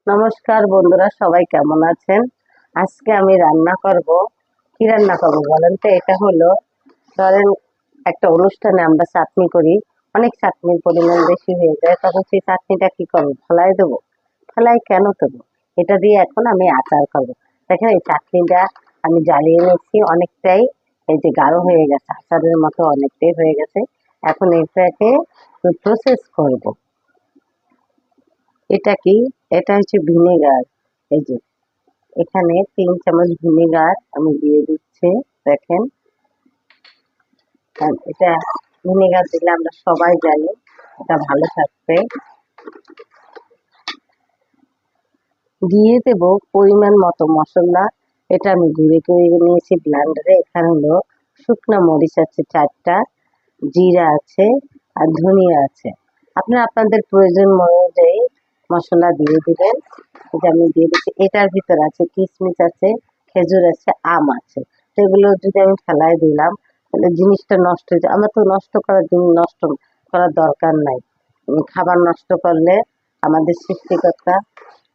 নমস্কার বন্ধুরা, সবাই কেমন আছেন? আজকে আমি রান্না করব। কি রান্না করব বলেন তো? এটা হলো, ধরেন একটা অনুষ্ঠানে আমরা চাটনি করি, অনেক চাটনির পরিমাণ বেশি হয়ে যায়, তখন সেই চাটনিটা কি করবো? ফেলাই দেবো? ফেলাই কেন দেবো? এটা দিয়ে এখন আমি আচার করব। দেখেন, এই চাটনিটা আমি জ্বালিয়ে নিচ্ছি অনেকটাই, এই যে গাঢ় হয়ে গেছে, আচারের মতো অনেকটাই হয়ে গেছে। এখন এটাকে প্রসেস করব। এটা কি? এটা হচ্ছে ভিনেগার। এই যে এখানে 3 চামচ ভিনেগার আমি দিয়ে দিচ্ছি। দেখেন, আর এটা ভিনেগার দিলে আমরা সবাই জানি এটা ভালো থাকবে। দিয়ে দেব পরিমাণ মতো মশলা। এটা আমি গুঁড়ো করে নিয়েছি ব্লেন্ডারে। এখানে হলো শুকনো মরিচ আছে 4টা, জিরা আছে, আর ধনিয়া আছে। আপনারা আপনাদের প্রয়োজন অনুযায়ী মশলা দিয়ে দিবেন। এটা আমি দিয়ে দিচ্ছি। এটার ভিতর আছে কিশমিশ আছে, খেজুর আছে, আম আছে। তো এগুলো যদি আমি ফেলাই দিলাম তাহলে জিনিসটা নষ্ট হয়ে যায়। আমার তো নষ্ট করার জিনিস নষ্ট করার দরকার নাই। খাবার নষ্ট করলে আমাদের সৃষ্টিকর্তা,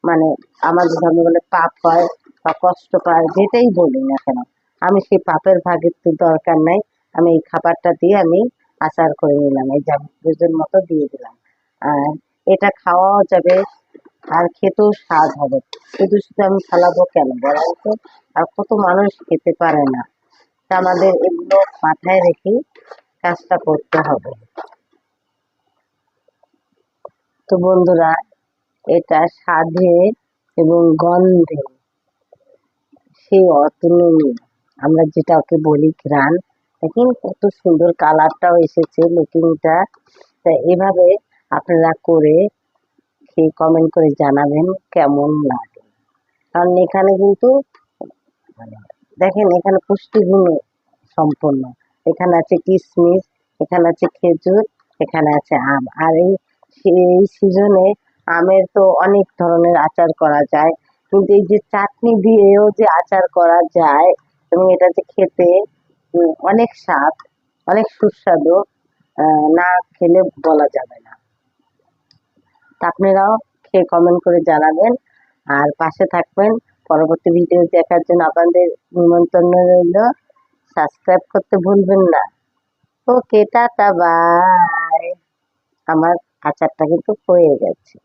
মানে আমাদের ধর্মে বলে পাপ হয় বা কষ্ট পায়, যেটাই বলি না কেন, আমি সেই পাপের ভাগের তো দরকার নাই। আমি এই খাবারটা দিয়ে আমি আচার করে নিলাম, এই যে আমি প্রয়োজন মতো দিয়ে দিলাম। আর এটা খাওয়াও যাবে, আর খেতেও স্বাদ হবে। শুধু শুধু আমি ফেলাবো কেন বলেন তো? আর কত মানুষ খেতে পারে না। তা আমাদের এগুলো মাথায় রেখে কাজটা করতে হবে। তো বন্ধুরা, এটা স্বাদে এবং গন্ধে সেই অতুলনীয়, আমরা যেটাকে বলি ঘ্রাণ। দেখেন কত সুন্দর কালারটাও এসেছে, লুকিংটা। তা এভাবে আপনারা করে খেয়ে কমেন্ট করে জানাবেন কেমন লাগে। কারণ এখানে কিন্তু, মানে, দেখেন এখানে পুষ্টিগুণ সম্পন্ন। এখানে আছে কিশমিশ, এখানে আছে খেজুর, এখানে আছে আম। আর এই সিজনে আমের তো অনেক ধরনের আচার করা যায়, কিন্তু এই যে চাটনি দিয়েও যে আচার করা যায়, এবং এটা যে খেতে অনেক স্বাদ, অনেক সুস্বাদু, না খেলে বলা যাবে না। তা আপনারাও খেয়ে কমেন্ট করে জানাবেন, আর পাশে থাকবেন। পরবর্তী ভিডিও দেখার জন্য আপনাদের নিমন্ত্রণ রইল। সাবস্ক্রাইব করতে ভুলবেন না। ওকে, টাটা, বাই। আমার আচারটা কিন্তু হয়ে গেছে।